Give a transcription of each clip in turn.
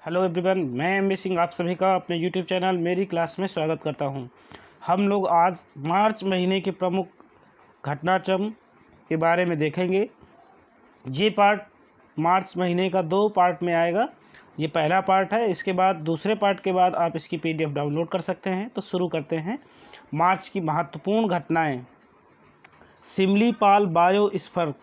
Hello everyone, मैं M Singh आप सभी का अपने यूट्यूब चैनल मेरी क्लास में स्वागत करता हूं। हम लोग आज मार्च महीने के प्रमुख घटनाक्रम के बारे में देखेंगे। ये पार्ट मार्च महीने का 2 पार्ट में आएगा। ये पहला पार्ट है। इसके बाद दूसरे पार्ट के बाद आप इसकी PDF डाउनलोड कर सकते हैं। तो शुरू करते हैं। मार्च की महत्वपूर्ण घटनाएँ। सिमलीपाल बायोस्फीयर,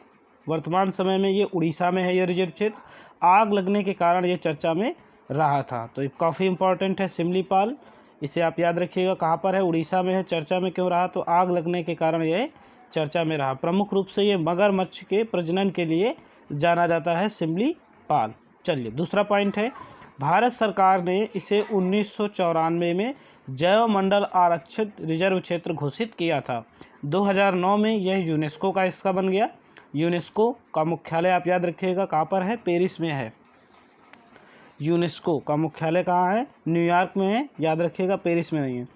वर्तमान समय में ये उड़ीसा में है। ये रिजर्व क्षेत्र आग लगने के कारण ये चर्चा में रहा था। तो ये काफ़ी इम्पोर्टेंट है सिमलीपाल, इसे आप याद रखिएगा। कहाँ पर है? उड़ीसा में है। चर्चा में क्यों रहा? तो आग लगने के कारण ये चर्चा में रहा। प्रमुख रूप से ये मगरमच्छ के प्रजनन के लिए जाना जाता है सिमलीपाल। चलिए, दूसरा पॉइंट है, भारत सरकार ने इसे 1994 में जैवमंडल आरक्षित रिजर्व क्षेत्र घोषित किया था। 2009 में यह यूनेस्को का हिस्सा बन गया। यूनेस्को का मुख्यालय आप याद रखिएगा कहाँ पर है? पेरिस में है। यूनेस्को का मुख्यालय कहाँ है? न्यूयॉर्क में है। याद रखिएगा, पेरिस में नहीं है।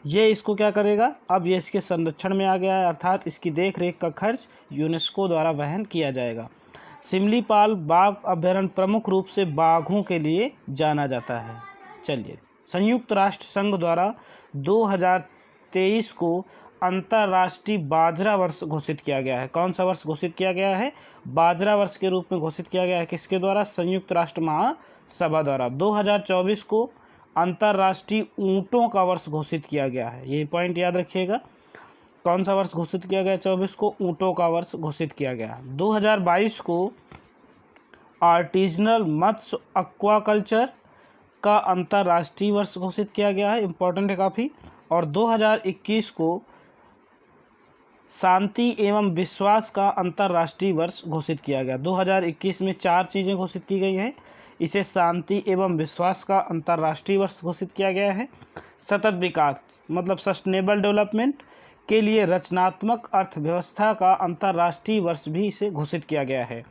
ये इसको क्या करेगा? अब ये इसके संरक्षण में आ गया है, अर्थात इसकी देख रेख का खर्च यूनेस्को द्वारा वहन किया जाएगा। सिमलीपाल बाघ अभयारण्य प्रमुख रूप से बाघों के लिए जाना जाता है। चलिए, संयुक्त राष्ट्र संघ द्वारा 2023 को अंतर्राष्ट्रीय बाजरा वर्ष घोषित किया गया है। कौन सा वर्ष घोषित किया गया है? बाजरा वर्ष के रूप में घोषित किया गया है। किसके द्वारा? संयुक्त राष्ट्र महासभा द्वारा। 2024 को अंतर्राष्ट्रीय ऊँटों का वर्ष घोषित किया गया है। ये पॉइंट याद रखिएगा। कौन सा वर्ष घोषित किया गया? 24 को ऊँटों का वर्ष घोषित किया गया। 2022 को आर्टिजनल मत्स्य एक्वाकल्चर का अंतर्राष्ट्रीय वर्ष घोषित किया गया है। इम्पोर्टेंट है काफ़ी। और 2021 को शांति एवं विश्वास का अंतर्राष्ट्रीय वर्ष घोषित किया गया। 2021 में 4 चीज़ें घोषित की गई हैं। इसे शांति एवं विश्वास का अंतर्राष्ट्रीय वर्ष घोषित किया गया है। सतत विकास मतलब सस्टेनेबल डेवलपमेंट के लिए रचनात्मक अर्थव्यवस्था का अंतर्राष्ट्रीय वर्ष भी इसे घोषित किया गया है।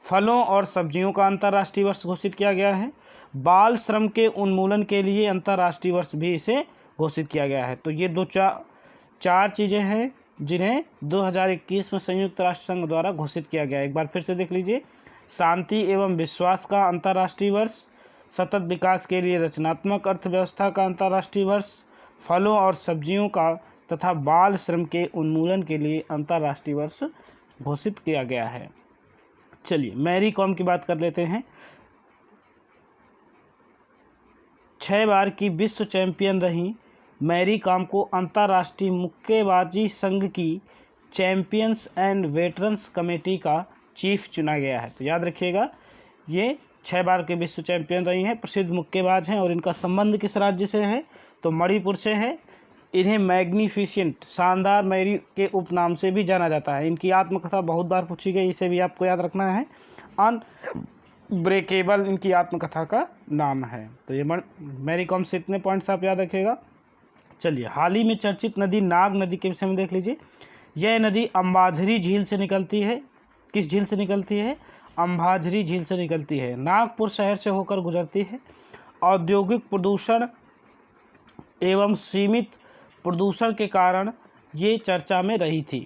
फलों और सब्जियों का अंतर्राष्ट्रीय वर्ष घोषित किया गया है। बाल श्रम के उन्मूलन के लिए अंतर्राष्ट्रीय वर्ष भी इसे घोषित किया गया है। तो ये चार चीज़ें हैं जिन्हें 2021 में संयुक्त राष्ट्र संघ द्वारा घोषित किया गया है। एक बार फिर से देख लीजिए। शांति एवं विश्वास का अंतर्राष्ट्रीय वर्ष, सतत विकास के लिए रचनात्मक अर्थव्यवस्था का अंतर्राष्ट्रीय वर्ष, फलों और सब्जियों का तथा बाल श्रम के उन्मूलन के लिए अंतर्राष्ट्रीय वर्ष घोषित किया गया है। चलिए, मैरी कॉम की बात कर लेते हैं। 6 बार की विश्व चैंपियन रही मैरी कॉम को अंतर्राष्ट्रीय मुक्केबाजी संघ की चैंपियंस एंड वेटरन्स कमेटी का चीफ चुना गया है। तो याद रखिएगा, ये 6 बार के विश्व चैंपियन रही हैं, प्रसिद्ध मुक्केबाज हैं। और इनका संबंध किस राज्य से है? तो मणिपुर से है। इन्हें मैग्निफिसेंट, शानदार मैरी के उपनाम से भी जाना जाता है। इनकी आत्मकथा बहुत बार पूछी गई, इसे भी आपको याद रखना है। अनब्रेकेबल इनकी आत्मकथा का नाम है। तो ये मैरी कॉम से इतने पॉइंट्स आप याद रखिएगा। चलिए, हाल ही में चर्चित नदी नाग नदी के विषय में देख लीजिए। यह नदी अंबाझरी झील से निकलती है। किस झील से निकलती है? अंबाझरी झील से निकलती है। नागपुर शहर से होकर गुजरती है। औद्योगिक प्रदूषण एवं सीमित प्रदूषण के कारण ये चर्चा में रही थी।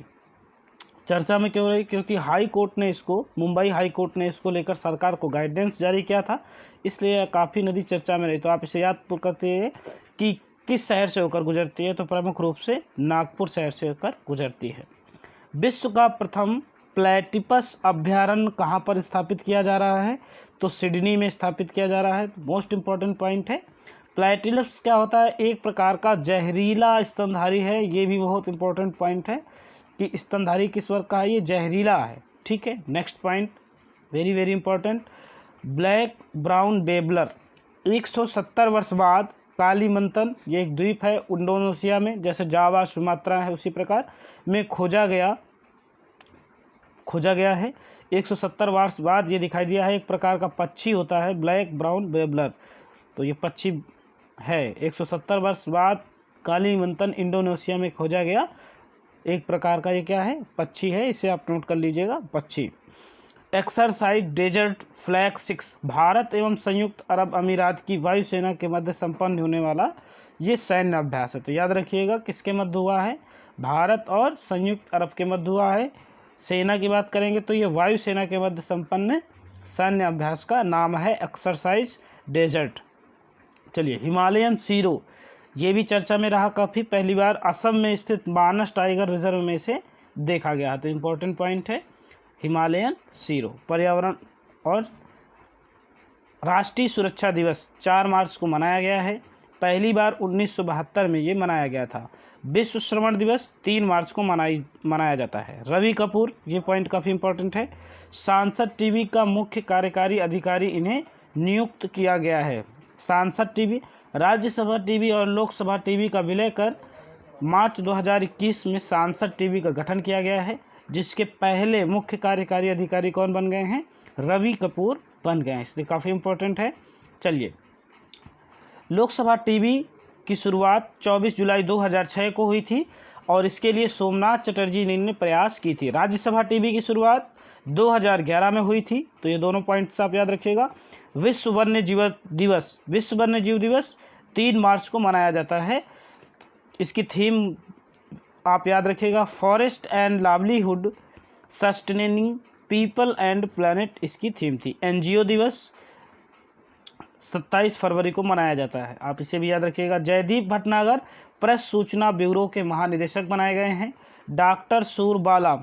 चर्चा में क्यों रही? क्योंकि हाई कोर्ट ने इसको, मुंबई हाई कोर्ट ने इसको लेकर सरकार को गाइडेंस जारी किया था, इसलिए काफ़ी नदी चर्चा में रही। तो आप इसे याद करते हैं कि किस शहर से होकर गुजरती है? तो प्रमुख रूप से नागपुर शहर से होकर गुजरती है। विश्व का प्रथम प्लेटिपस अभयारण्य कहाँ पर स्थापित किया जा रहा है? तो सिडनी में स्थापित किया जा रहा है। मोस्ट इम्पॉर्टेंट पॉइंट है। प्लेटिपस क्या होता है? एक प्रकार का जहरीला स्तनधारी है। ये भी बहुत इंपॉर्टेंट पॉइंट है कि स्तनधारी किस वर्ग का है? ये जहरीला है। ठीक है। Next point, very very important, black brown babbler 170 वर्ष बाद कालीमंतन, ये एक द्वीप है इंडोनेशिया में, जैसे जावा सुमात्रा है उसी प्रकार में खोजा गया है। 170 वर्ष बाद ये दिखाई दिया है। एक प्रकार का पक्षी होता है ब्लैक ब्राउन बेबलर। तो ये पक्षी है। 170 वर्ष बाद कालीमंतन इंडोनेशिया में खोजा गया। एक प्रकार का ये क्या है? पक्षी है। इसे आप नोट कर लीजिएगा, पक्षी। एक्सरसाइज डेजर्ट फ्लैग 6 भारत एवं संयुक्त अरब अमीरात की वायुसेना के मध्य संपन्न होने वाला ये सैन्य अभ्यास है। तो याद रखिएगा, किसके मध्य हुआ है? भारत और संयुक्त अरब के मध्य हुआ है। सेना की बात करेंगे तो ये वायुसेना के मध्य संपन्न सैन्य अभ्यास का नाम है एक्सरसाइज डेजर्ट। चलिए, हिमालयन सीरो, ये भी चर्चा में रहा काफ़ी, पहली बार असम में स्थित मानस टाइगर रिजर्व में से देखा गया। तो इम्पोर्टेंट पॉइंट है हिमालयन सीरो। पर्यावरण और राष्ट्रीय सुरक्षा दिवस 4 मार्च को मनाया गया है, पहली बार 1972 में ये मनाया गया था। विश्व श्रवण दिवस 3 मार्च को मनाया जाता है। रवि कपूर, ये पॉइंट काफ़ी इंपॉर्टेंट है, सांसद टीवी का मुख्य कार्यकारी अधिकारी इन्हें नियुक्त किया गया है। सांसद टीवी, राज्यसभा टीवी और लोकसभा टीवी का विलय कर मार्च 2021 में सांसद टीवी का गठन किया गया है, जिसके पहले मुख्य कार्यकारी अधिकारी कौन बन गए हैं? रवि कपूर बन गए हैं, इसलिए काफ़ी इंपॉर्टेंट है। चलिए, लोकसभा टीवी की शुरुआत 24 जुलाई 2006 को हुई थी और इसके लिए सोमनाथ चटर्जी ने प्रयास की थी। राज्यसभा टीवी की शुरुआत 2011 में हुई थी। तो ये दोनों पॉइंट्स आप याद रखिएगा। विश्व वन्य जीव दिवस 3 मार्च को मनाया जाता है। इसकी थीम आप याद रखिएगा, forest and livelihood sustaining people and planet इसकी थीम थी। एनजीओ दिवस 27 फरवरी को मनाया जाता है, आप इसे भी याद रखिएगा। जयदीप भटनागर प्रेस सूचना ब्यूरो के महानिदेशक बनाए गए हैं। डॉक्टर सूरबाला,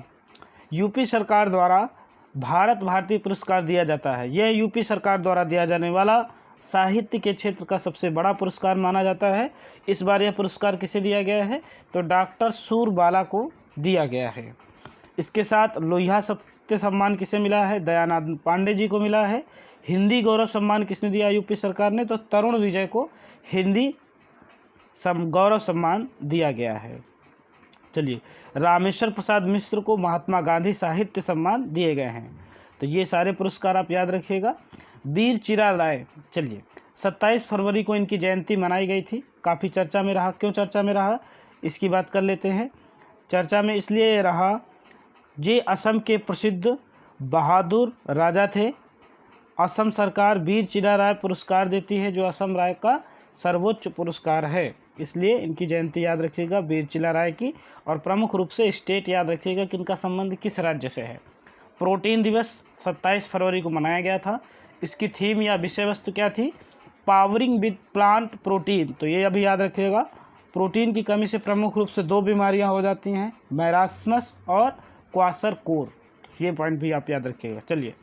यूपी सरकार द्वारा भारत भारती पुरस्कार दिया जाता है। यह यूपी सरकार द्वारा दिया जाने वाला साहित्य के क्षेत्र का सबसे बड़ा पुरस्कार माना जाता है। इस बार यह पुरस्कार किसे दिया गया है? तो डॉक्टर सूरबाला को दिया गया है। इसके साथ लोहिया सत्य सम्मान किसे मिला है? दयानंद पांडे जी को मिला है। हिंदी गौरव सम्मान किसने दिया यूपी सरकार ने? तो तरुण विजय को हिंदी गौरव सम्मान दिया गया है। चलिए, रामेश्वर प्रसाद मिश्र को महात्मा गांधी साहित्य सम्मान दिए गए हैं। तो ये सारे पुरस्कार आप याद रखिएगा। वीर चिरा राय, चलिए 27 फरवरी को इनकी जयंती मनाई गई थी, काफ़ी चर्चा में रहा। क्यों चर्चा में रहा, इसकी बात कर लेते हैं। चर्चा में इसलिए रहा, ये असम के प्रसिद्ध बहादुर राजा थे। असम सरकार वीर चिरा राय पुरस्कार देती है, जो असम राय का सर्वोच्च पुरस्कार है, इसलिए इनकी जयंती याद रखिएगा वीर चिरा राय की। और प्रमुख रूप से स्टेट याद रखिएगा कि इनका संबंध किस राज्य से है। प्रोटीन दिवस 27 फरवरी को मनाया गया था। इसकी थीम या विषय वस्तु क्या थी? Powering with plant protein. तो ये अभी याद रखिएगा, प्रोटीन की कमी से प्रमुख रूप से 2 बीमारियां हो जाती हैं, मैरास्मस और क्वाशरकोर। ये पॉइंट भी आप याद रखिएगा। चलिए,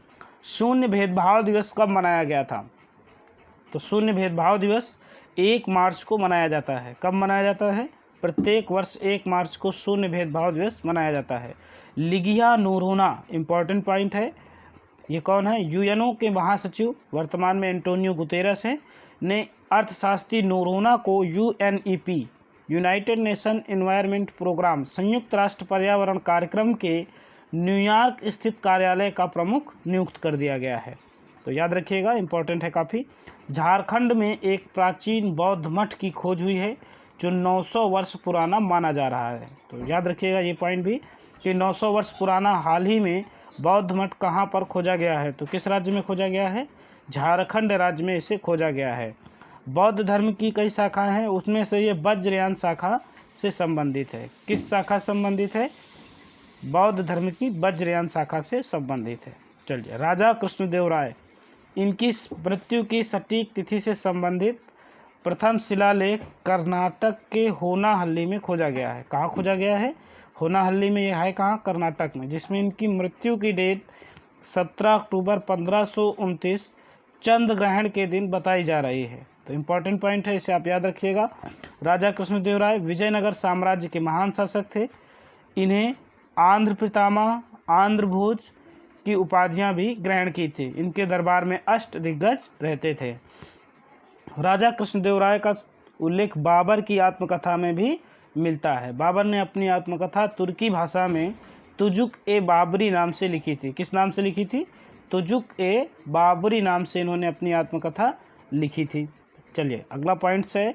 शून्य भेदभाव दिवस कब मनाया गया था? तो शून्य भेदभाव दिवस 1 मार्च को मनाया जाता है। कब मनाया जाता है? प्रत्येक वर्ष 1 मार्च को शून्य भेदभाव दिवस मनाया जाता है। लिगिया नूरोना, इम्पॉर्टेंट पॉइंट है, ये कौन है? यूएनओ के महासचिव, वर्तमान में एंटोनियो गुतेरस हैं, ने अर्थशास्त्री नोरोना को UNEP, united nation environment programme, संयुक्त राष्ट्र पर्यावरण कार्यक्रम के न्यूयॉर्क स्थित कार्यालय का प्रमुख नियुक्त कर दिया गया है। तो याद रखिएगा, इंपॉर्टेंट है काफ़ी। झारखंड में एक प्राचीन बौद्ध मठ की खोज हुई है, जो 900 वर्ष पुराना माना जा रहा है। तो याद रखिएगा ये पॉइंट भी कि 900 वर्ष पुराना हाल ही में बौद्ध मठ कहाँ पर खोजा गया है? तो किस राज्य में खोजा गया है? झारखंड राज्य में इसे खोजा गया है। बौद्ध धर्म की कई शाखाएं हैं, उसमें से ये वज्रयान शाखा से संबंधित है। किस शाखा से संबंधित है? बौद्ध धर्म की वज्रयान शाखा से संबंधित है। चलिए, राजा कृष्णदेव राय, इनकी मृत्यु की सटीक तिथि से संबंधित प्रथम शिलालेख कर्नाटक के होनाहल्ली में खोजा गया है। कहाँ खोजा गया है? होनाहल्ली में। यह है कहाँ? कर्नाटक में, जिसमें इनकी मृत्यु की डेट 17 अक्टूबर 1529 चंद्र ग्रहण के दिन बताई जा रही है। तो इम्पॉर्टेंट पॉइंट है, इसे आप याद रखिएगा। राजा कृष्णदेव राय विजयनगर साम्राज्य के महान शासक थे। इन्हें आंध्र पितामह, आंध्र भोज की उपाधियां भी ग्रहण की थी। इनके दरबार में अष्ट दिग्गज रहते थे। राजा कृष्णदेव राय का उल्लेख बाबर की आत्मकथा में भी मिलता है। बाबर ने अपनी आत्मकथा तुर्की भाषा में तुजुक ए बाबरी नाम से लिखी थी। किस नाम से लिखी थी? तुजुक ए बाबरी नाम से इन्होंने अपनी आत्मकथा लिखी थी। चलिए, अगला पॉइंट है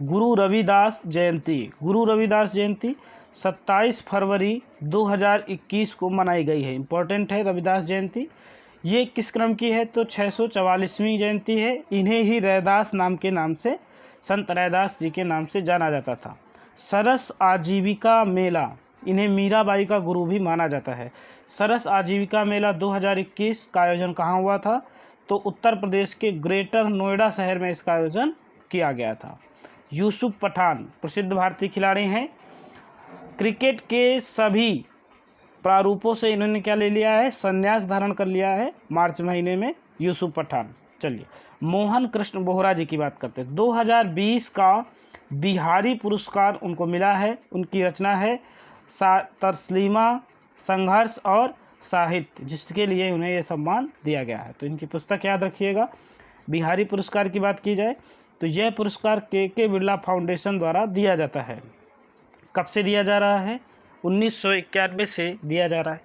गुरु रविदास जयंती। गुरु रविदास जयंती 27 फरवरी 2021 को मनाई गई है। इम्पोर्टेंट है रविदास जयंती। ये किस क्रम की है? तो 644वीं जयंती है। इन्हें ही रैदास नाम के नाम से, संत रैदास जी के नाम से जाना जाता था। सरस आजीविका मेला, इन्हें मीराबाई का गुरु भी माना जाता है। सरस आजीविका मेला 2021 का आयोजन कहाँ हुआ था? तो उत्तर प्रदेश के ग्रेटर नोएडा शहर में इसका आयोजन किया गया था। यूसुफ पठान प्रसिद्ध भारतीय खिलाड़ी हैं। क्रिकेट के सभी प्रारूपों से इन्होंने क्या ले लिया है, संन्यास धारण कर लिया है मार्च महीने में यूसुफ पठान। चलिए मोहन कृष्ण बोहरा जी की बात करते हैं। 2020 का बिहारी पुरस्कार उनको मिला है। उनकी रचना है तस्लीमा, संघर्ष और साहित्य, जिसके लिए उन्हें यह सम्मान दिया गया है। तो इनकी पुस्तक याद रखिएगा। बिहारी पुरस्कार की बात की जाए तो यह पुरस्कार के बिरला फाउंडेशन द्वारा दिया जाता है। कब से दिया जा रहा है? 1991 से दिया जा रहा है।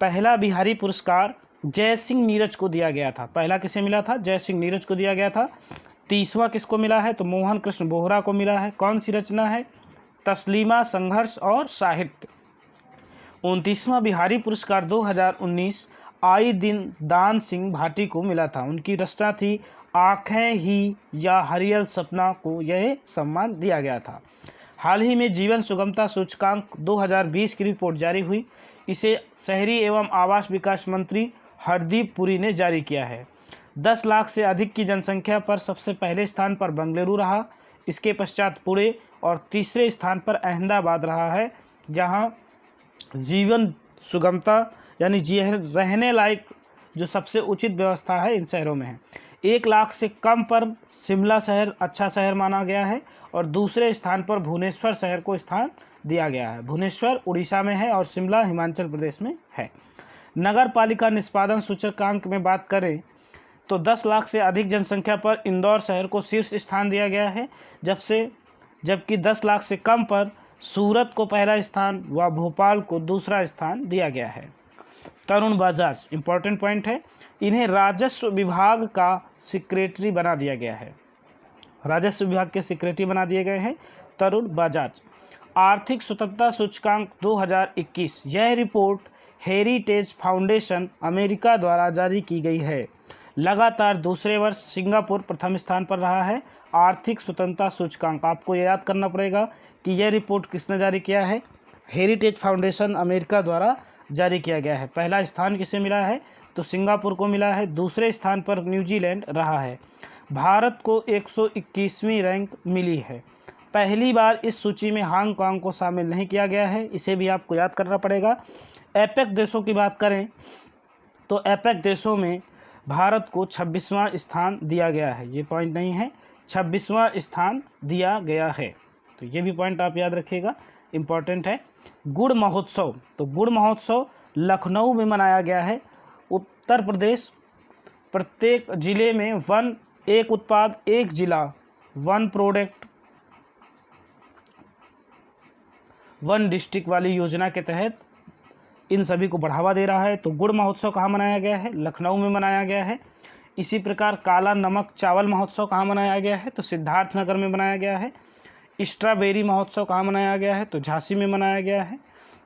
पहला बिहारी पुरस्कार जय सिंह नीरज को दिया गया था। पहला किसे मिला था? जय सिंह नीरज को दिया गया था। 30वां किसको मिला है? तो मोहन कृष्ण बोहरा को मिला है। कौन सी रचना है? तस्लीमा, संघर्ष और साहित्य। 29वां बिहारी पुरस्कार 2019 आई दिन दान सिंह भाटी को मिला था। उनकी रचना थी आँखें ही या हरियल सपना को यह सम्मान दिया गया था। हाल ही में जीवन सुगमता सूचकांक 2020 की रिपोर्ट जारी हुई। इसे शहरी एवं आवास विकास मंत्री हरदीप पुरी ने जारी किया है। 10 लाख से अधिक की जनसंख्या पर सबसे पहले स्थान पर बेंगलुरु रहा। इसके पश्चात पुणे और तीसरे स्थान पर अहमदाबाद रहा है, जहां जीवन सुगमता यानी रहने लायक जो सबसे उचित व्यवस्था है इन शहरों में है। 1 लाख से कम पर शिमला शहर अच्छा शहर माना गया है और दूसरे स्थान पर भुवनेश्वर शहर को स्थान दिया गया है। भुवनेश्वर उड़ीसा में है और शिमला हिमाचल प्रदेश में है। नगर पालिका निष्पादन सूचकांक में बात करें तो 10 लाख से अधिक जनसंख्या पर इंदौर शहर को शीर्ष स्थान दिया गया है, जबकि 10 लाख से कम पर सूरत को पहला स्थान व भोपाल को दूसरा स्थान दिया गया है। तरुण बजाज इंपॉर्टेंट पॉइंट है, इन्हें राजस्व विभाग का सेक्रेटरी बना दिया गया है। राजस्व विभाग के सेक्रेटरी बना दिए गए हैं तरुण बजाज। आर्थिक स्वतंत्रता सूचकांक 2021, यह रिपोर्ट हेरिटेज फाउंडेशन अमेरिका द्वारा जारी की गई है। लगातार दूसरे वर्ष सिंगापुर प्रथम स्थान पर रहा है। आर्थिक स्वतंत्रता सूचकांक आपको याद करना पड़ेगा कि यह रिपोर्ट किसने जारी किया है? हेरिटेज फाउंडेशन अमेरिका द्वारा जारी किया गया है। पहला स्थान किसे मिला है? तो सिंगापुर को मिला है। दूसरे स्थान पर न्यूजीलैंड रहा है। भारत को 121वीं रैंक मिली है। पहली बार इस सूची में हांगकांग को शामिल नहीं किया गया है, इसे भी आपको याद करना पड़ेगा। एपेक देशों की बात करें तो एपेक देशों में भारत को 26वां स्थान दिया गया है। ये पॉइंट नहीं है, 26वां स्थान दिया गया है। तो ये भी पॉइंट आप याद रखिएगा, इम्पॉर्टेंट है। गुड़ महोत्सव, तो गुड़ महोत्सव लखनऊ में मनाया गया है। उत्तर प्रदेश प्रत्येक जिले में वन एक उत्पाद एक जिला, वन प्रोडक्ट वन डिस्ट्रिक्ट वाली योजना के तहत इन सभी को बढ़ावा दे रहा है। तो गुड़ महोत्सव कहाँ मनाया गया है? लखनऊ में मनाया गया है। इसी प्रकार काला नमक चावल महोत्सव कहाँ मनाया गया है? तो सिद्धार्थनगर में मनाया गया है। स्ट्रॉबेरी महोत्सव कहाँ मनाया गया है? तो झांसी में मनाया गया है।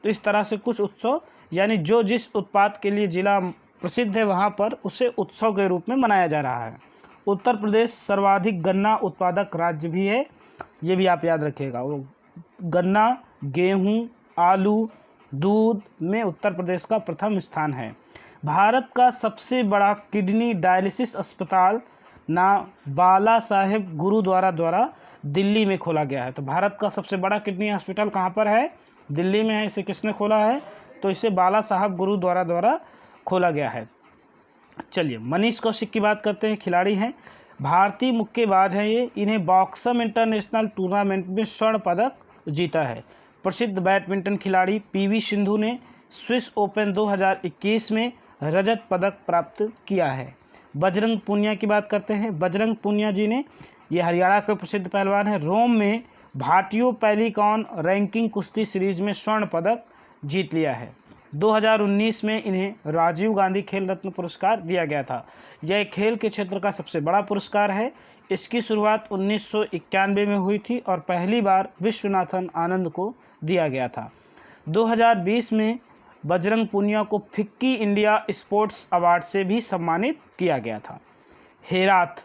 तो इस तरह से कुछ उत्सव, यानी जो जिस उत्पाद के लिए जिला प्रसिद्ध है वहाँ पर उसे उत्सव के रूप में मनाया जा रहा है। उत्तर प्रदेश सर्वाधिक गन्ना उत्पादक राज्य भी है, ये भी आप याद रखिएगा। वो गन्ना, गेहूँ, आलू, दूध में उत्तर प्रदेश का प्रथम स्थान है। भारत का सबसे बड़ा किडनी डायलिसिस अस्पताल ना बाला साहेब गुरुद्वारा द्वारा दिल्ली में खोला गया है। तो भारत का सबसे बड़ा किडनी हॉस्पिटल कहाँ पर है? दिल्ली में है। इसे किसने खोला है? तो इसे बाला साहब गुरुद्वारा द्वारा खोला गया है। चलिए मनीष कौशिक की बात करते हैं। खिलाड़ी हैं, भारतीय मुक्केबाज हैं ये। इन्हें बॉक्सम इंटरनेशनल टूर्नामेंट में स्वर्ण पदक जीता है। प्रसिद्ध बैडमिंटन खिलाड़ी पीवी सिंधु ने स्विस ओपन 2021 में रजत पदक प्राप्त किया है। बजरंग पूनिया की बात करते हैं। बजरंग पूनिया जी ने, ये हरियाणा के प्रसिद्ध पहलवान हैं, रोम में भाटियो पेलिकॉन रैंकिंग कुश्ती सीरीज में स्वर्ण पदक जीत लिया है। 2019 में इन्हें राजीव गांधी खेल रत्न पुरस्कार दिया गया था। यह खेल के क्षेत्र का सबसे बड़ा पुरस्कार है। इसकी शुरुआत 1991 में हुई थी और पहली बार विश्वनाथन आनंद को दिया गया था। 2020 में बजरंग पूनिया को फिक्की इंडिया स्पोर्ट्स अवार्ड से भी सम्मानित किया गया था। हेरात,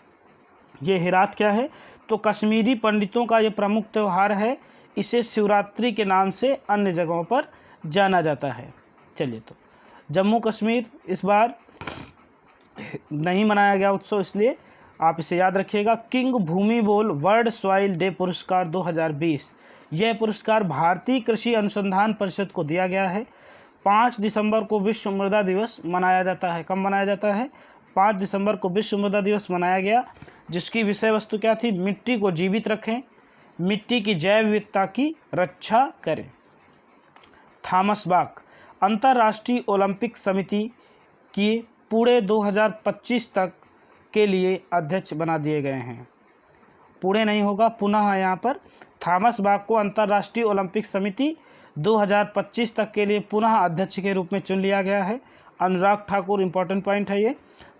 ये हेरात क्या है? तो कश्मीरी पंडितों का ये प्रमुख त्यौहार है। इसे शिवरात्रि के नाम से अन्य जगहों पर जाना जाता है। चलिए, तो जम्मू कश्मीर इस बार नहीं मनाया गया उत्सव, इसलिए आप इसे याद रखिएगा। किंग भूमि बोल वर्ल्ड सॉइल डे पुरस्कार 2020, यह पुरस्कार भारतीय कृषि अनुसंधान परिषद को दिया गया है। 5 दिसंबर को विश्व मृदा दिवस मनाया जाता है। कब मनाया जाता है? 5 दिसंबर को विश्व मृदा दिवस मनाया गया, जिसकी विषय वस्तु क्या थी? मिट्टी को जीवित रखें, मिट्टी की जैव विविधता की रक्षा करें। थॉमस बाक अंतर्राष्ट्रीय ओलंपिक समिति की पूरे 2025 तक के लिए अध्यक्ष बना दिए गए हैं। पूरे नहीं होगा, पुनः यहाँ पर थॉमस बाक को अंतर्राष्ट्रीय ओलंपिक समिति 2025 तक के लिए पुनः अध्यक्ष के रूप में चुन लिया गया है। अनुराग ठाकुर, इंपॉर्टेंट पॉइंट है ये,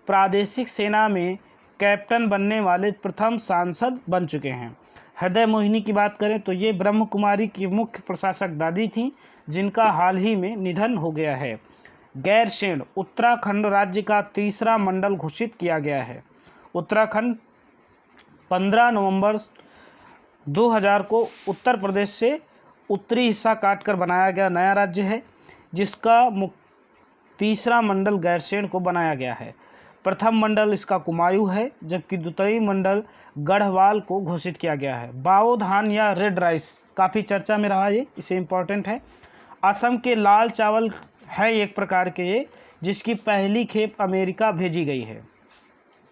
प्रादेशिक सेना में कैप्टन बनने वाले प्रथम सांसद बन चुके हैं। हृदय मोहिनी की बात करें तो ये ब्रह्म कुमारी की मुख्य प्रशासक दादी थीं, जिनका हाल ही में निधन हो गया है। गैरसैंण उत्तराखंड राज्य का तीसरा मंडल घोषित किया गया है। उत्तराखंड 15 नवंबर 2000 को उत्तर प्रदेश से उत्तरी हिस्सा काटकर बनाया गया नया राज्य है, जिसका तीसरा मंडल गैरसैंण को बनाया गया है। प्रथम मंडल इसका कुमायूं है, जबकि द्वितीय मंडल गढ़वाल को घोषित किया गया है। बाओ धान या रेड राइस काफ़ी चर्चा में रहा ये, इसे इम्पॉर्टेंट है। असम के लाल चावल है एक प्रकार के ये, जिसकी पहली खेप अमेरिका भेजी गई है।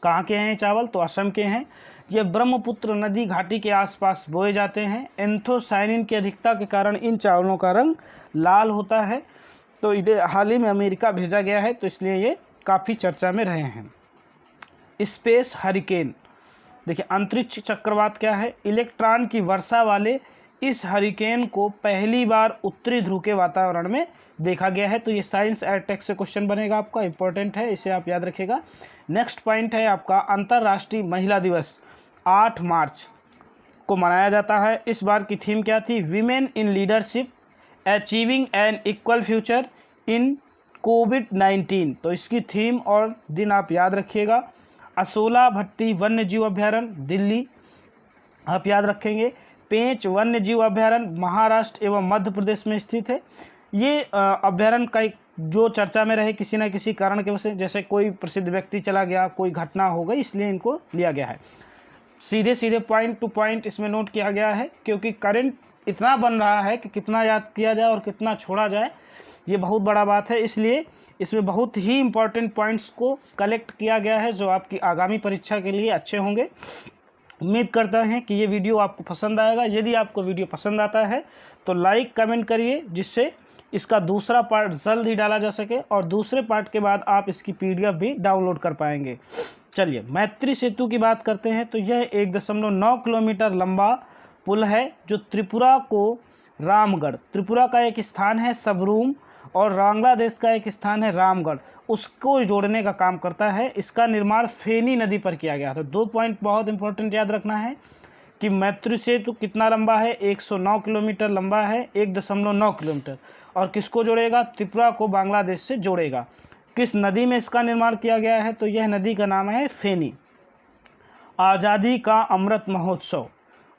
कहाँ के हैं ये चावल? तो असम के हैं। ये ब्रह्मपुत्र नदी घाटी के आसपास बोए जाते हैं। एंथोसायनिन की अधिकता के कारण इन चावलों का रंग लाल होता है। तो इन्हें हाल ही में अमेरिका भेजा गया है, तो इसलिए ये काफ़ी चर्चा में रहे हैं। स्पेस हरिकेन, देखिए अंतरिक्ष चक्रवात क्या है? इलेक्ट्रॉन की वर्षा वाले इस हरिकेन को पहली बार उत्तरी ध्रुव के वातावरण में देखा गया है। तो ये साइंस एड टेक से क्वेश्चन बनेगा आपका, इंपॉर्टेंट है, इसे आप याद रखिएगा। नेक्स्ट पॉइंट है आपका अंतर्राष्ट्रीय महिला दिवस 8 मार्च को मनाया जाता है। इस बार की थीम क्या थी? Women in leadership achieving an equal future in कोविड-19। तो इसकी थीम और दिन आप याद रखिएगा। असोला भट्टी वन्य जीव अभ्यारण्य दिल्ली आप याद रखेंगे। पेंच वन्य जीव अभ्यारण्य महाराष्ट्र एवं मध्य प्रदेश में स्थित है। ये अभ्यारण्य का एक जो चर्चा में रहे किसी न किसी कारण के वजह से, जैसे कोई प्रसिद्ध व्यक्ति चला गया, कोई घटना हो गई, इसलिए इनको लिया गया है। सीधे सीधे पॉइंट टू पॉइंट इसमें नोट किया गया है, क्योंकि करंट इतना बन रहा है कि कितना याद किया जाए और कितना छोड़ा जाए, ये बहुत बड़ा बात है। इसलिए इसमें बहुत ही इम्पॉर्टेंट पॉइंट्स को कलेक्ट किया गया है, जो आपकी आगामी परीक्षा के लिए अच्छे होंगे। उम्मीद करता है कि ये वीडियो आपको पसंद आएगा। यदि आपको वीडियो पसंद आता है तो लाइक कमेंट करिए, जिससे इसका दूसरा पार्ट जल्द ही डाला जा सके, और दूसरे पार्ट के बाद आप इसकी PDF भी डाउनलोड कर पाएंगे। चलिए मैत्री सेतु की बात करते हैं। तो यह 1.9 किलोमीटर लंबा पुल है, जो त्रिपुरा को रामगढ़, त्रिपुरा का एक स्थान है सबरूम, और बांग्लादेश का एक स्थान है रामगढ़, उसको जोड़ने का काम करता है। इसका निर्माण फेनी नदी पर किया गया था। 2 पॉइंट बहुत इंपॉर्टेंट याद रखना है कि मैत्री सेतु कितना लंबा है? 109 किलोमीटर लंबा है, 1.9 किलोमीटर, और किसको जोड़ेगा? त्रिपुरा को बांग्लादेश से जोड़ेगा। किस नदी में इसका निर्माण किया गया है? तो यह नदी का नाम है फेनी। आज़ादी का अमृत महोत्सव,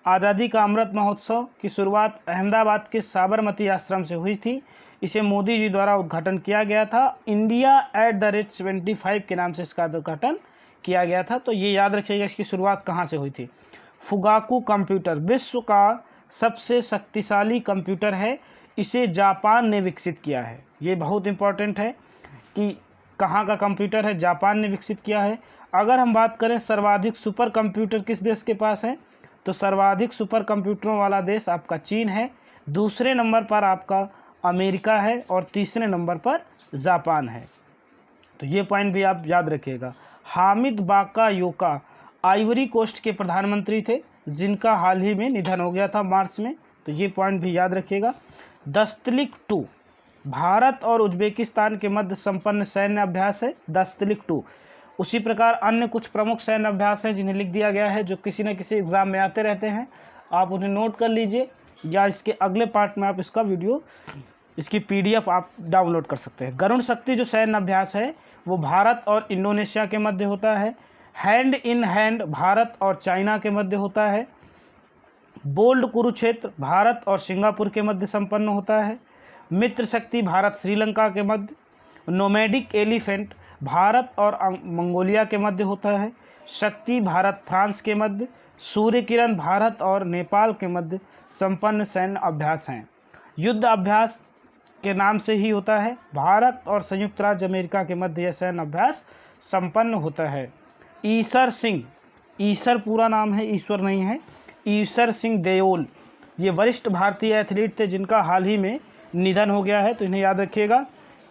आज़ादी का अमृत महोत्सव की शुरुआत अहमदाबाद के साबरमती आश्रम से हुई थी। इसे मोदी जी द्वारा उद्घाटन किया गया था। इंडिया @75 के नाम से इसका उद्घाटन किया गया था। तो ये याद रखिएगा इसकी शुरुआत कहाँ से हुई थी। फुगाकू कंप्यूटर विश्व का सबसे शक्तिशाली कंप्यूटर है, इसे जापान ने विकसित किया है। ये बहुत इंपॉर्टेंट है कि कहाँ का कंप्यूटर है, जापान ने विकसित किया है। अगर हम बात करें सर्वाधिक सुपर कंप्यूटर किस देश के पास है, तो सर्वाधिक सुपर कंप्यूटरों वाला देश आपका चीन है, दूसरे नंबर पर आपका अमेरिका है, और तीसरे नंबर पर जापान है। तो ये पॉइंट भी आप याद रखिएगा। हामिद बाकायोका आइवरी कोस्ट के प्रधानमंत्री थे, जिनका हाल ही में निधन हो गया था मार्च में। तो ये पॉइंट भी याद रखिएगा। दस्तलिक 2 भारत और उज्बेकिस्तान के मध्य संपन्न सैन्य अभ्यास है, दस्तलिक 2। उसी प्रकार अन्य कुछ प्रमुख सैन्य अभ्यास हैं जिन्हें लिख दिया गया है, जो किसी न किसी एग्ज़ाम में आते रहते हैं। आप उन्हें नोट कर लीजिए, या इसके अगले पार्ट में आप इसका वीडियो, इसकी PDF आप डाउनलोड कर सकते हैं। गरुण शक्ति जो सैन्य अभ्यास है वो भारत और इंडोनेशिया के मध्य होता है। हैंड इन हैंड भारत और चाइना के मध्य होता है। बोल्ड कुरुक्षेत्र भारत और सिंगापुर के मध्य संपन्न होता है। मित्र शक्ति भारत श्रीलंका के मध्य। नोमैडिक एलिफेंट भारत और मंगोलिया के मध्य होता है। शक्ति भारत फ्रांस के मध्य। सूर्य किरण भारत और नेपाल के मध्य संपन्न सैन्य अभ्यास हैं। युद्ध अभ्यास के नाम से ही होता है। भारत और संयुक्त राज्य अमेरिका के मध्य यह सैन्य अभ्यास संपन्न होता है। ईसर सिंह, ईसर पूरा नाम है, ईश्वर नहीं है, ईसर सिंह देओल, ये वरिष्ठ भारतीय एथलीट थे जिनका हाल ही में निधन हो गया है, तो इन्हें याद रखिएगा।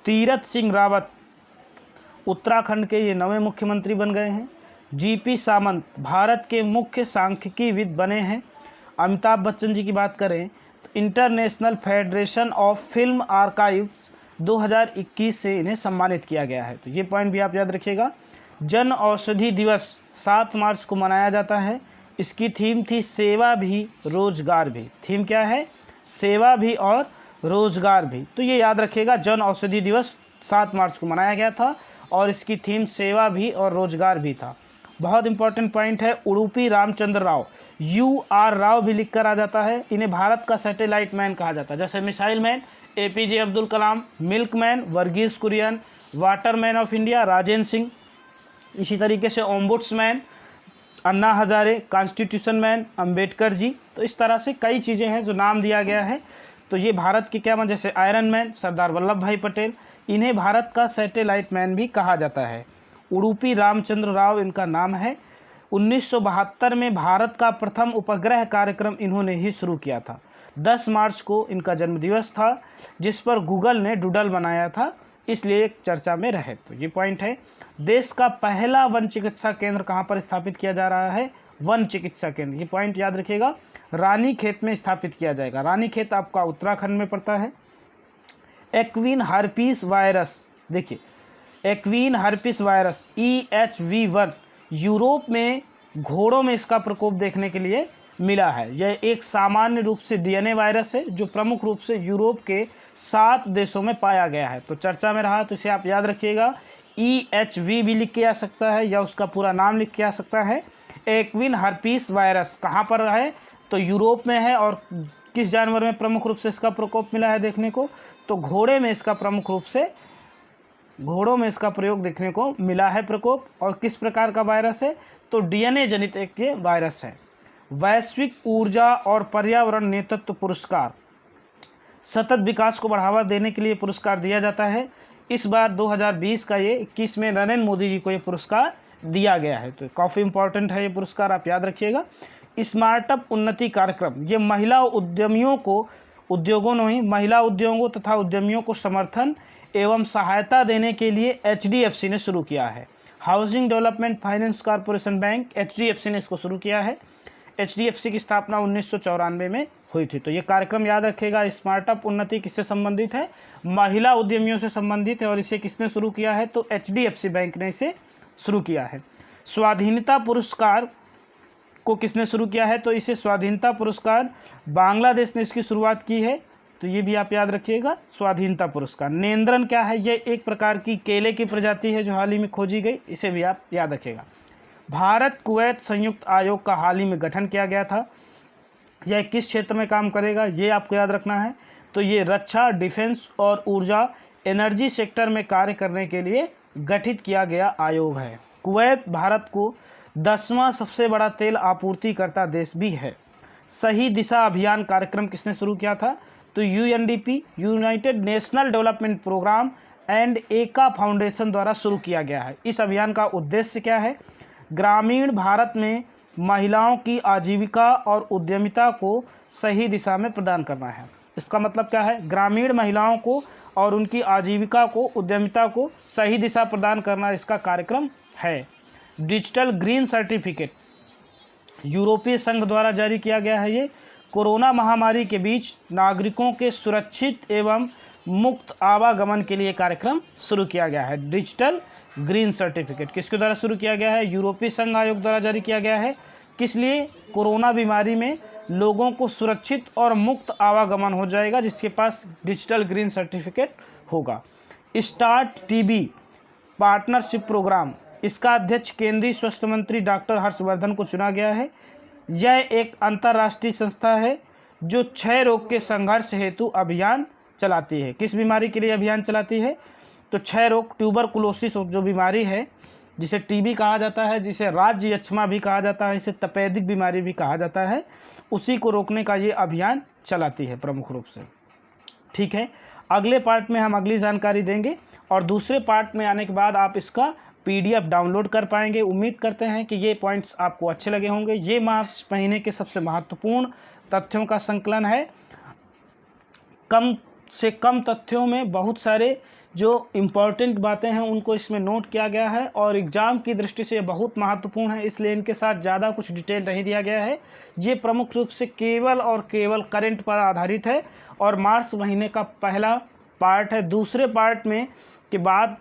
तीरथ सिंह रावत उत्तराखंड के ये नवे मुख्यमंत्री बन गए हैं। जीपी सामंत भारत के मुख्य सांख्यिकीविद बने हैं। अमिताभ बच्चन जी की बात करें तो international federation of film archives 2021 से इन्हें सम्मानित किया गया है, तो ये पॉइंट भी आप याद रखिएगा। जन औषधि दिवस 7 मार्च को मनाया जाता है। इसकी थीम थी सेवा भी रोजगार भी। थीम क्या है? सेवा भी और रोजगार भी, तो ये याद रखिएगा। जन औषधि दिवस 7 मार्च को मनाया गया था और इसकी थीम सेवा भी और रोजगार भी था। बहुत इंपॉर्टेंट पॉइंट है। उडुपी रामचंद्र राव, UR राव भी लिखकर आ जाता है। इन्हें भारत का सैटेलाइट मैन कहा जाता है। जैसे missile man APJ Abdul Kalam, milk man Varghese Kurien, water man of India Rajendra Singh, इसी तरीके से ombudsman Anna Hazare, constitution man Ambedkar ji. तो इस तरह से कई चीज़ें हैं जो नाम दिया गया है। तो ये भारत के क्या, जैसे आयरन मैन सरदार वल्लभ भाई पटेल, इन्हें भारत का सैटेलाइट मैन भी कहा जाता है। उडुपी रामचंद्र राव इनका नाम है। 1972 में भारत का प्रथम उपग्रह कार्यक्रम इन्होंने ही शुरू किया था। 10 मार्च को इनका जन्मदिवस था जिस पर गूगल ने डूडल बनाया था, इसलिए चर्चा में रहे। तो ये पॉइंट है। देश का पहला वन चिकित्सा केंद्र कहाँ पर स्थापित किया जा रहा है? वन चिकित्सा केंद्र, ये पॉइंट याद रखिएगा, रानीखेत में स्थापित किया जाएगा। रानीखेत आपका उत्तराखंड में पड़ता है। एक्वीन हर्पीस वायरस, देखिए एक्वीन हर्पीस वायरस EHV1 यूरोप में घोड़ों में इसका प्रकोप देखने के लिए मिला है। यह एक सामान्य रूप से DNA वायरस है जो प्रमुख रूप से यूरोप के 7 देशों में पाया गया है। तो चर्चा में रहा, तो इसे आप याद रखिएगा। EHV भी लिख के आ सकता है या उसका पूरा नाम लिख के आ सकता है। एक्वीन हर्पीस वायरस कहाँ पर है? तो यूरोप में है। और किस जानवर में प्रमुख रूप से इसका प्रकोप मिला है देखने को? तो घोड़े में इसका प्रमुख रूप से, घोड़ों में इसका प्रयोग देखने को मिला है प्रकोप। और किस प्रकार का वायरस है? तो DNA जनित एक ये वायरस है। वैश्विक ऊर्जा और पर्यावरण नेतृत्व पुरस्कार, सतत विकास को बढ़ावा देने के लिए पुरस्कार दिया जाता है। इस बार 2020 का ये 21 में नरेंद्र मोदी जी को ये पुरस्कार दिया गया है। तो काफ़ी इंपॉर्टेंट है ये पुरस्कार, आप याद रखिएगा। स्मार्टअप उन्नति कार्यक्रम, ये महिला उद्यमियों को, उद्योगों नहीं, महिला उद्योगों तथा उद्यमियों को समर्थन एवं सहायता देने के लिए HDFC ने शुरू किया है। Housing development finance corporation bank HDFC ने इसको शुरू किया है। HDFC की स्थापना 1994 में हुई थी। तो ये कार्यक्रम याद रखिएगा। स्मार्टअप उन्नति किससे संबंधित है? महिला उद्यमियों से संबंधित है। और इसे किसने शुरू किया है? तो HDFC बैंक ने इसे शुरू किया है। स्वाधीनता पुरस्कार को किसने शुरू किया है? तो इसे स्वाधीनता पुरस्कार बांग्लादेश ने इसकी शुरुआत की है। तो ये भी आप याद रखिएगा, स्वाधीनता पुरस्कार। नेंद्रन क्या है? ये एक प्रकार की केले की प्रजाति है जो हाल ही में खोजी गई, इसे भी आप याद रखिएगा। भारत कुवैत संयुक्त आयोग का हाल ही में गठन किया गया था। यह किस क्षेत्र में काम करेगा ये आपको याद रखना है। तो ये रक्षा, डिफेंस और ऊर्जा, एनर्जी सेक्टर में कार्य करने के लिए गठित किया गया आयोग है। कुवैत भारत को 10वां सबसे बड़ा तेल आपूर्तिकर्ता देश भी है। सही दिशा अभियान कार्यक्रम किसने शुरू किया था? तो UNDP, united national development programme and एका फाउंडेशन द्वारा शुरू किया गया है। इस अभियान का उद्देश्य क्या है? ग्रामीण भारत में महिलाओं की आजीविका और उद्यमिता को सही दिशा में प्रदान करना है। इसका मतलब क्या है? ग्रामीण महिलाओं को और उनकी आजीविका को, उद्यमिता को सही दिशा प्रदान करना इसका कार्यक्रम है। डिजिटल ग्रीन सर्टिफिकेट यूरोपीय संघ द्वारा जारी किया गया है। ये कोरोना महामारी के बीच नागरिकों के सुरक्षित एवं मुक्त आवागमन के लिए कार्यक्रम शुरू किया गया है। डिजिटल ग्रीन सर्टिफिकेट किसके द्वारा शुरू किया गया है? यूरोपीय संघ आयोग द्वारा जारी किया गया है। किस लिए? कोरोना बीमारी में लोगों को सुरक्षित और मुक्त आवागमन हो जाएगा जिसके पास डिजिटल ग्रीन सर्टिफिकेट होगा। स्टार्ट TB पार्टनरशिप प्रोग्राम, इसका अध्यक्ष केंद्रीय स्वास्थ्य मंत्री डॉक्टर हर्षवर्धन को चुना गया है। यह एक अंतर्राष्ट्रीय संस्था है जो क्षय रोग के संघर्ष हेतु अभियान चलाती है। किस बीमारी के लिए अभियान चलाती है? तो क्षय रोग, ट्यूबरकुलोसिस जो बीमारी है, जिसे टीबी कहा जाता है, जिसे राज्य यक्ष्मा भी कहा जाता है, इसे तपेदिक बीमारी भी कहा जाता है, उसी को रोकने का ये अभियान चलाती है प्रमुख रूप से। ठीक है, अगले पार्ट में हम अगली जानकारी देंगे और दूसरे पार्ट में आने के बाद आप इसका PDF डाउनलोड कर पाएंगे। उम्मीद करते हैं कि ये पॉइंट्स आपको अच्छे लगे होंगे। ये मार्च महीने के सबसे महत्वपूर्ण तथ्यों का संकलन है। कम से कम तथ्यों में बहुत सारे जो इम्पोर्टेंट बातें हैं उनको इसमें नोट किया गया है और एग्ज़ाम की दृष्टि से बहुत महत्वपूर्ण है, इसलिए इनके साथ ज़्यादा कुछ डिटेल नहीं दिया गया है। ये प्रमुख रूप से केवल और केवल करंट पर आधारित है और मार्च महीने का पहला पार्ट है। दूसरे पार्ट में के बाद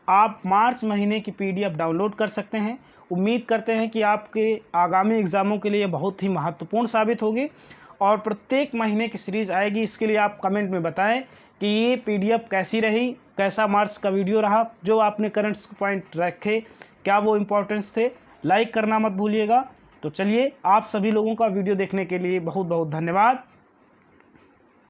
आप मार्च महीने की PDF डाउनलोड कर सकते हैं। उम्मीद करते हैं कि आपके आगामी एग्ज़ामों के लिए बहुत ही महत्वपूर्ण साबित होगी और प्रत्येक महीने की सीरीज़ आएगी। इसके लिए आप कमेंट में बताएं कि ये PDF कैसी रही, कैसा मार्क्स का वीडियो रहा, जो आपने करंट पॉइंट रखे क्या वो इम्पोर्टेंस थे। लाइक करना मत भूलिएगा। तो चलिए, आप सभी लोगों का वीडियो देखने के लिए बहुत बहुत धन्यवाद।